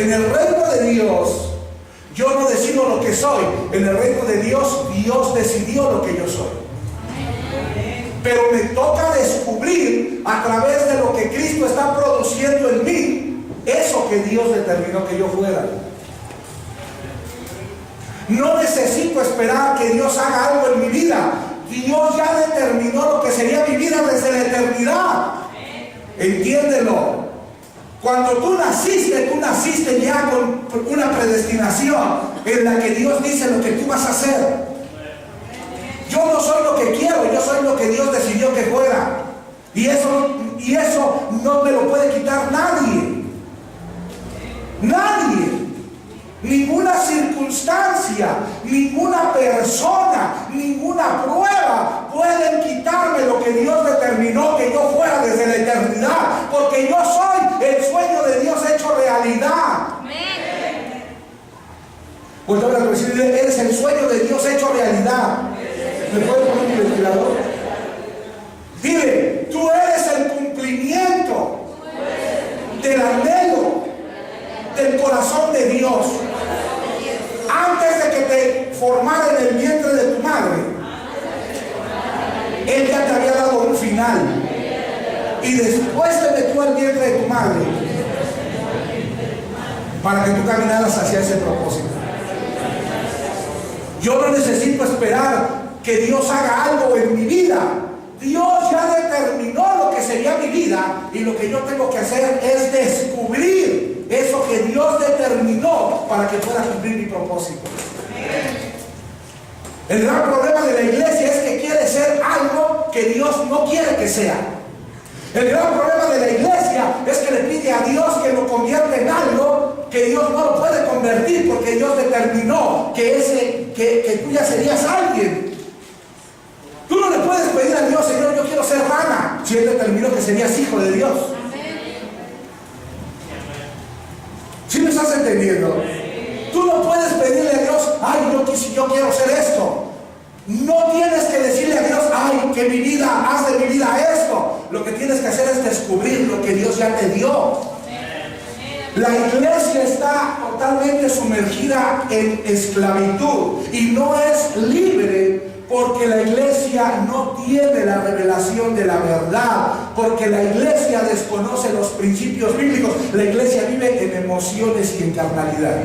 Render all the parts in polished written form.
En el reino de Dios, yo no decido lo que soy. En el reino de Dios, Dios decidió lo que yo soy. Pero me toca descubrir a través de lo que Cristo está produciendo en mí, eso que Dios determinó que yo fuera. No necesito esperar que Dios haga algo en mi vida. Dios ya determinó lo que sería mi vida desde la eternidad. Entiéndelo. Cuando tú naciste ya con una predestinación en la que Dios dice lo que tú vas a hacer. Yo no soy lo que quiero, yo soy lo que Dios decidió que fuera. Y eso no me lo puede quitar nadie. Nadie. Ninguna circunstancia, ninguna persona, ninguna prueba pueden quitarme lo que Dios determinó que yo fuera desde la eternidad, porque yo soy el sueño de Dios hecho realidad. Pues ahora eres el sueño de Dios hecho realidad. ¿Me puedes poner mi ventilador? Dile, tú eres el cumplimiento del anhelo del corazón de Dios. Antes de que te formara en el vientre de tu madre, Él ya te había dado un final. Y después te metió al vientre de tu madre para que tú caminaras hacia ese propósito. Yo no necesito esperar que Dios haga algo en mi vida. Dios ya determinó lo que sería mi vida, y lo que yo tengo que hacer es descubrir eso que Dios determinó para que pueda cumplir mi propósito. El gran problema de la iglesia es que quiere ser algo que Dios no quiere que sea. El gran problema de la iglesia es que le pide a Dios que lo convierta en algo que Dios no lo puede convertir, porque Dios determinó que tú ya serías alguien. Tú no le puedes pedir a Dios, Señor, yo quiero ser rana, si Él determinó que serías hijo de Dios. ¿Sí me estás entendiendo? Tú no puedes pedirle a Dios, ay, yo quiero ser esto. No tienes que decirle a Dios, ay, que mi vida, haz de mi vida esto. Lo que tienes que hacer es descubrir lo que Dios ya te dio. La iglesia está totalmente sumergida en esclavitud y no es libre, porque la iglesia no tiene la revelación de la verdad, porque la iglesia desconoce los principios bíblicos. La iglesia vive en emociones y en carnalidad.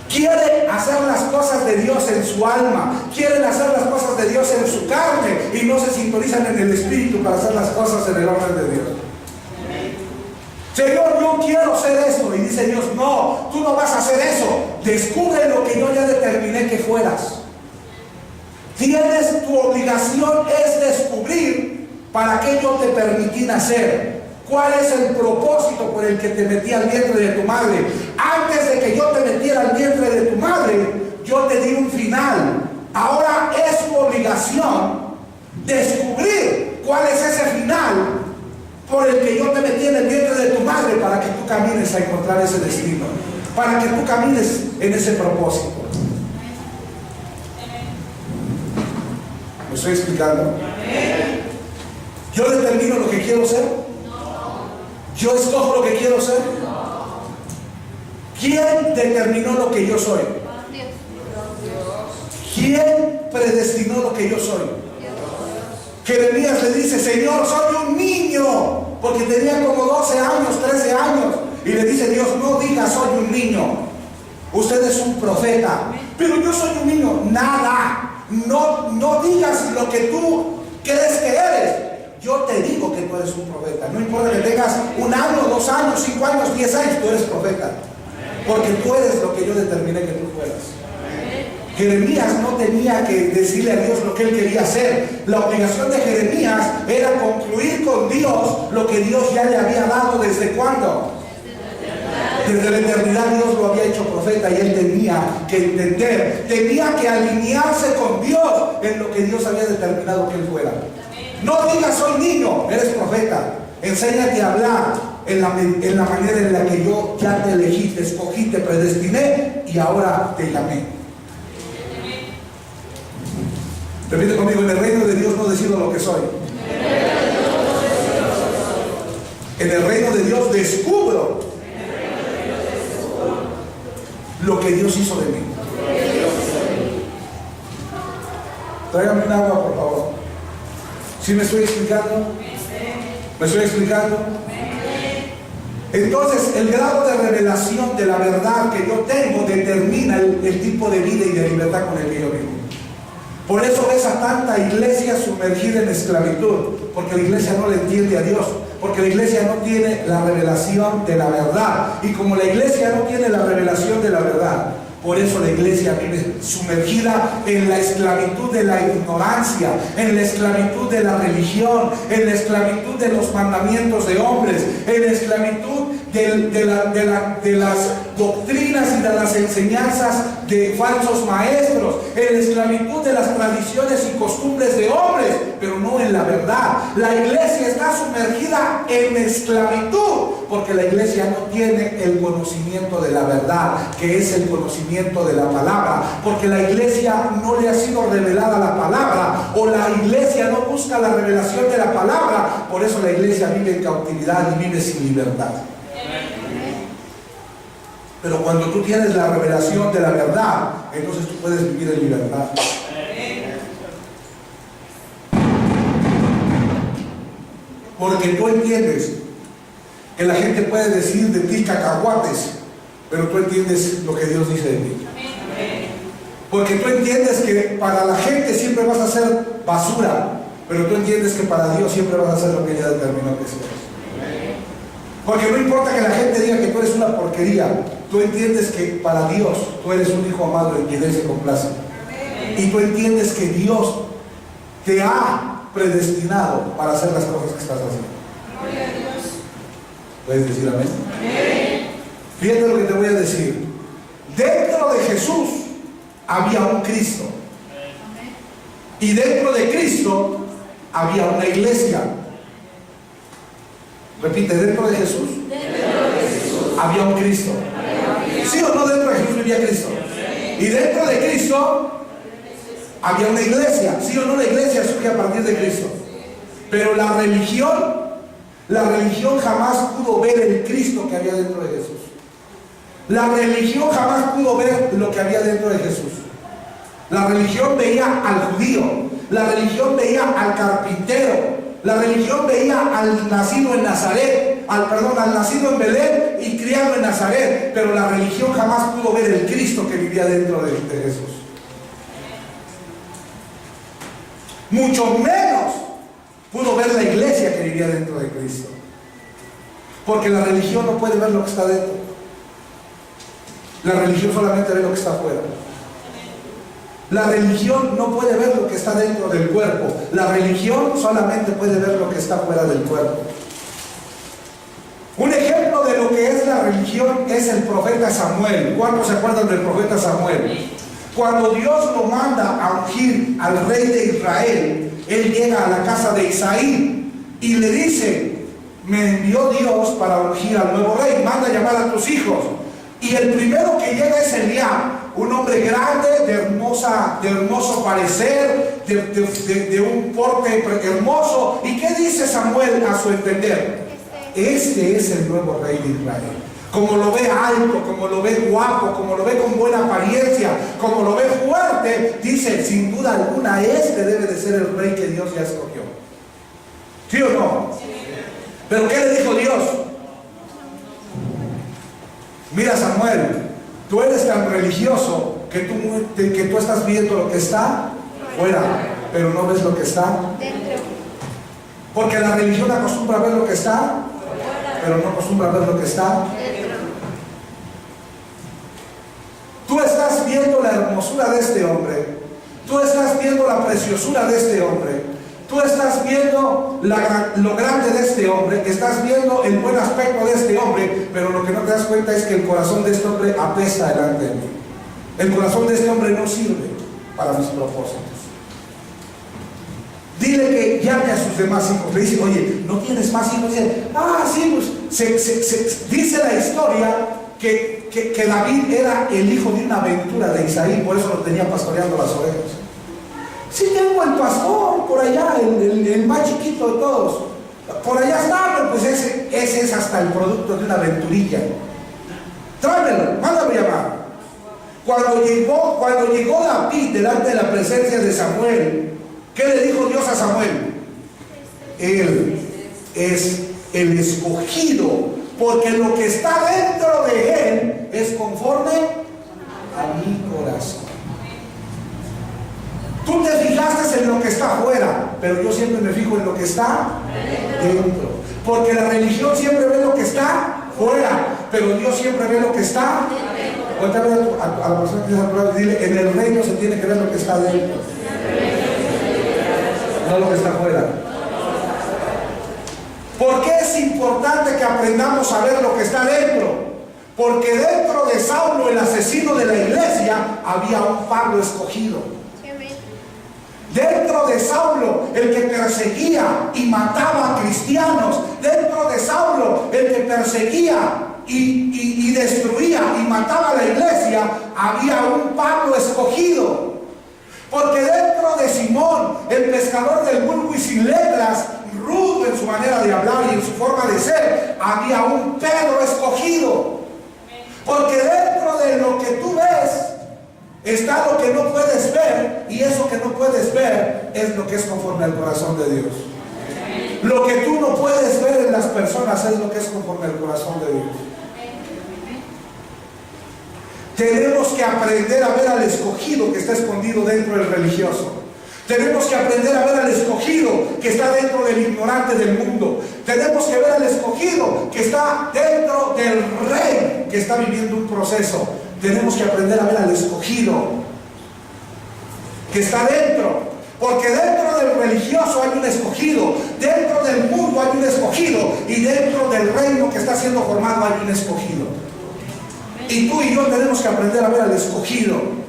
Quiere hacer las cosas de Dios en su alma, quieren hacer las cosas de Dios en su carne, y no se sintonizan en el espíritu para hacer las cosas en el orden de Dios. Señor, yo quiero hacer esto, y dice Dios, no, tú no vas a hacer eso. Descubre lo que yo ya determiné que fueras. Tu obligación es descubrir para qué yo te permití nacer. ¿Cuál es el propósito por el que te metí al vientre de tu madre? Antes de que yo te metiera al vientre de tu madre, yo te di un final. Ahora es tu obligación descubrir cuál es ese final por el que yo te metí en el vientre de tu madre, para que tú camines a encontrar ese destino, para que tú camines en ese propósito. ¿Me estoy explicando? ¿Yo determino lo que quiero ser? ¿Yo escojo lo que quiero ser? ¿Quién determinó lo que yo soy? ¿Quién predestinó lo que yo soy? Jeremías le dice, Señor, soy un niño, porque tenía como 12 años, 13 años. Y le dice Dios, no diga soy un niño, usted es un profeta. Pero yo soy un niño. Nada. No digas lo que tú crees que eres. Yo te digo que tú eres un profeta. No importa que tengas 1 año, 2 años, 5 años, 10 años, tú eres profeta, porque tú eres lo que yo determiné que tú fueras. Jeremías no tenía que decirle a Dios lo que él quería hacer. La obligación de Jeremías era concluir con Dios lo que Dios ya le había dado. ¿Desde cuándo? Desde la eternidad. Dios lo había hecho profeta, y él tenía que entender, tenía que alinearse con Dios en lo que Dios había determinado que él fuera. No digas soy niño, eres profeta. Enséñate a hablar en la manera en la que yo ya te elegí, te escogí, te predestiné y ahora te llamé. Repite conmigo, en el reino de Dios no decido lo que soy. En el reino de Dios descubro lo que Dios hizo de mí. Tráigame un agua, por favor. ¿Sí me estoy explicando? ¿Me estoy explicando? Entonces, el grado de revelación de la verdad que yo tengo determina el tipo de vida y de libertad con el que yo vivo. Por eso ves a tanta iglesia sumergida en esclavitud, porque la iglesia no le entiende a Dios, porque la iglesia no tiene la revelación de la verdad. Y como la iglesia no tiene la revelación de la verdad, por eso la iglesia vive sumergida en la esclavitud de la ignorancia, en la esclavitud de la religión, en la esclavitud de los mandamientos de hombres, en la esclavitud de las doctrinas y de las enseñanzas de falsos maestros, en la esclavitud de las tradiciones y costumbres de hombres, pero no en la verdad. La iglesia está sumergida en esclavitud porque la iglesia no tiene el conocimiento de la verdad, que es el conocimiento de la palabra, porque la iglesia no le ha sido revelada la palabra, o la iglesia no busca la revelación de la palabra. Por eso la iglesia vive en cautividad y vive sin libertad. Pero cuando tú tienes la revelación de la verdad, entonces tú puedes vivir en libertad. Porque tú entiendes que la gente puede decir de ti cacahuates, pero tú entiendes lo que Dios dice de ti. Porque tú entiendes que para la gente siempre vas a ser basura, pero tú entiendes que para Dios siempre vas a ser lo que ella determinó que seas. Porque no importa que la gente diga que tú eres una porquería, tú entiendes que para Dios tú eres un hijo amado en quien Él se complace. Y tú entiendes que Dios te ha predestinado para hacer las cosas que estás haciendo. ¿Puedes decir amén? Fíjate lo que te voy a decir. Dentro de Jesús había un Cristo. Y dentro de Cristo había una iglesia. Repite, dentro de Jesús había un Cristo. ¿Sí o no? Dentro de Jesús vivía Cristo. Y dentro de Cristo había una iglesia. ¿Sí o no? La iglesia surge a partir de Cristo. Pero la religión jamás pudo ver el Cristo que había dentro de Jesús. La religión jamás pudo ver lo que había dentro de Jesús. La religión veía al judío, la religión veía al carpintero, la religión veía al nacido en Nazaret, al nacido en Belén y criado en Nazaret, pero la religión jamás pudo ver el Cristo que vivía dentro de Jesús. Mucho menos pudo ver la iglesia que vivía dentro de Cristo. Porque la religión no puede ver lo que está dentro. La religión solamente ve lo que está afuera. La religión no puede ver lo que está dentro del cuerpo. La religión solamente puede ver lo que está fuera del cuerpo. Un ejemplo de lo que es la religión es el profeta Samuel. ¿Cuántos se acuerdan del profeta Samuel? Cuando Dios lo manda a ungir al rey de Israel, él llega a la casa de Isaí y le dice: me envió Dios para ungir al nuevo rey, manda a llamar a tus hijos. Y el primero que llega es Eliab, un hombre grande, de hermoso parecer, de un porte hermoso. ¿Y qué dice Samuel a su entender? Este es el nuevo rey de Israel. Como lo ve alto, como lo ve guapo, como lo ve con buena apariencia, como lo ve fuerte, dice, sin duda alguna, este debe de ser el rey que Dios ya escogió. ¿Sí o no? Sí. ¿Pero qué le dijo Dios? Mira, Samuel, tú eres tan religioso que tú estás viendo lo que está fuera, pero no ves lo que está dentro. Porque la religión acostumbra a ver lo que está, pero no acostumbra a ver lo que está dentro. Tú estás viendo la hermosura de este hombre, tú estás viendo la preciosura de este hombre, tú estás viendo lo grande de este hombre, estás viendo el buen aspecto de este hombre, pero lo que no te das cuenta es que el corazón de este hombre apesta delante de mí. El corazón de este hombre no sirve para mis propósitos. Dile que llame a sus demás hijos. Le dice: oye, ¿no tienes más hijos? Dice: sí, pues dice la historia que David era el hijo de una aventura de Isaí, por eso lo tenía pastoreando las ovejas. Sí, tengo el pastor por allá, el más chiquito de todos. Por allá está, pero pues ese es hasta el producto de una aventurilla. Tráemelo, mándame llamar. Cuando llegó David delante de la presencia de Samuel, ¿qué le dijo Dios a Samuel? Él es el escogido, porque lo que está dentro de él es conforme a mi corazón. Tú te fijaste en lo que está afuera, pero yo siempre me fijo en lo que está dentro. Porque la religión siempre ve lo que está fuera, pero Dios siempre ve lo que está dentro. Cuéntame a la persona que está a tu lado y dile: en el reino se tiene que ver lo que está dentro, no lo que está afuera. ¿Por qué es importante que aprendamos a ver lo que está dentro? Porque dentro de Saulo, el asesino de la iglesia, había un Pablo escogido. Dentro de Saulo, el que perseguía y mataba a cristianos, dentro de Saulo, el que perseguía y destruía y mataba a la iglesia, había un Pablo escogido. Porque dentro de Simón, el pescador del vulgo y sin letras, rudo en su manera de hablar y en su forma de ser, había un Pedro escogido. Porque dentro de lo que tú ves está lo que no puedes ver, y eso que no puedes ver es lo que es conforme al corazón de Dios. Lo que tú no puedes ver en las personas es lo que es conforme al corazón de Dios. Tenemos que aprender a ver al escogido que está escondido dentro del religioso. Tenemos que aprender a ver al escogido que está dentro del ignorante del mundo. Tenemos que ver al escogido que está dentro del rey que está viviendo un proceso. Tenemos que aprender a ver al escogido que está dentro. Porque dentro del religioso hay un escogido, dentro del mundo hay un escogido, y dentro del reino que está siendo formado hay un escogido. Y tú y yo tenemos que aprender a ver al escogido.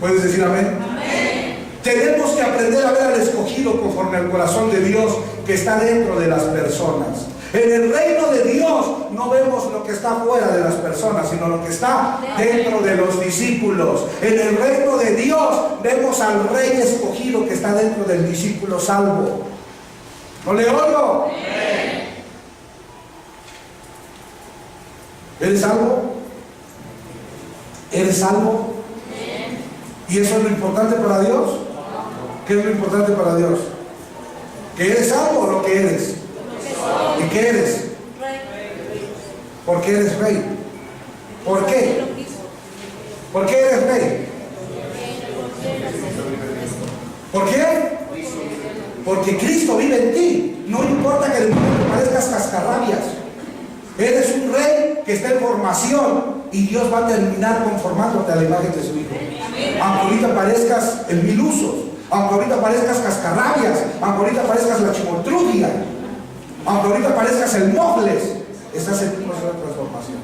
¿Puedes decir amén? Amén. Tenemos que aprender a ver al escogido conforme al corazón de Dios que está dentro de las personas. En el reino de Dios no vemos lo que está fuera de las personas, sino lo que está dentro de los discípulos. En el reino de Dios vemos al rey escogido que está dentro del discípulo salvo. ¿No le oigo? ¿Eres salvo? ¿Eres salvo? ¿Y eso es lo importante para Dios? ¿Qué es lo importante para Dios? ¿Que eres salvo o lo que eres? ¿Y qué eres? ¿Por qué eres rey? ¿Por qué? ¿Por qué eres rey? ¿Por qué? Porque Cristo vive en ti. No importa que de momento parezcas cascarrabias. Eres un rey que está en formación, y Dios va a terminar conformándote a la imagen de su Hijo. Aunque ahorita parezcas el mil usos, aunque ahorita parezcas cascarrabias, aunque ahorita parezcas la chimoltrugia, aunque ahorita parezcas el Mofles, estás en un proceso de transformación.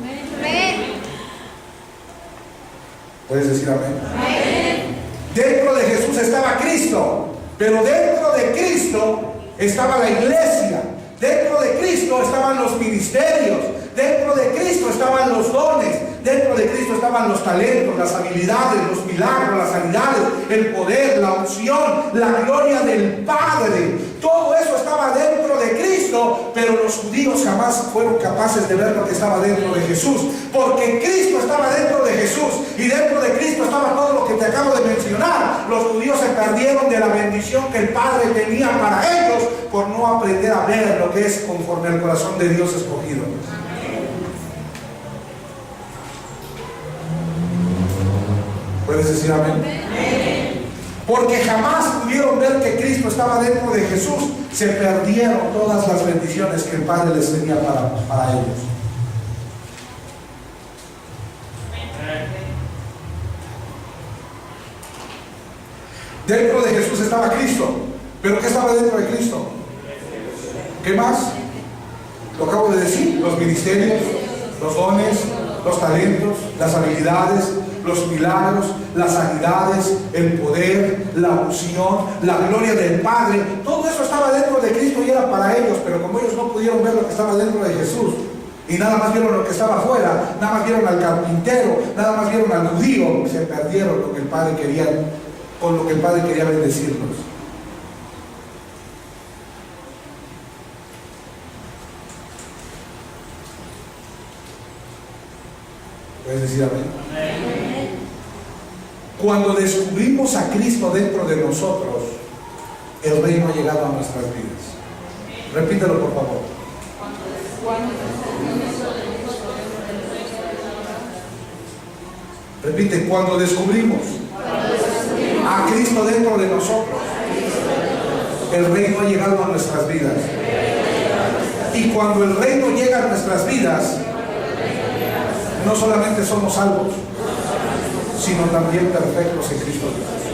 ¿Puedes decir amén? Dentro de Jesús estaba Cristo, pero dentro de Cristo estaba la iglesia. Dentro de Cristo estaban los ministerios. Dentro de Cristo estaban los dones. Dentro de Cristo estaban los talentos, las habilidades, los milagros, las sanidades, el poder, la unción, la gloria del Padre. Todo eso estaba dentro de Cristo, pero los judíos jamás fueron capaces de ver lo que estaba dentro de Jesús. Porque Cristo estaba dentro de Jesús, y dentro de Cristo estaba todo lo que te acabo de mencionar. Los judíos se perdieron de la bendición que el Padre tenía para ellos por no aprender a ver lo que es conforme al corazón de Dios escogido. ¿Puedes decir amén? Porque jamás pudieron ver que Cristo estaba dentro de Jesús. Se perdieron todas las bendiciones que el Padre les tenía para ellos. Dentro de Jesús estaba Cristo. ¿Pero qué estaba dentro de Cristo? ¿Qué más? Lo acabo de decir: los ministerios, los dones, los talentos, las habilidades, los milagros, las sanidades, el poder, la unción, la gloria del Padre. Todo eso estaba dentro de Cristo y era para ellos, pero como ellos no pudieron ver lo que estaba dentro de Jesús, y nada más vieron lo que estaba afuera, nada más vieron al carpintero, nada más vieron al judío, se perdieron lo que el Padre quería, con lo que el Padre quería bendecirlos. ¿Puedes decir amén? Cuando descubrimos a Cristo dentro de nosotros, el reino ha llegado a nuestras vidas. Repítelo, por favor. Repite, cuando descubrimos a Cristo dentro de nosotros, el reino ha llegado a nuestras vidas. Y cuando el reino llega a nuestras vidas, no solamente somos salvos, sino también perfectos en Cristo Dios.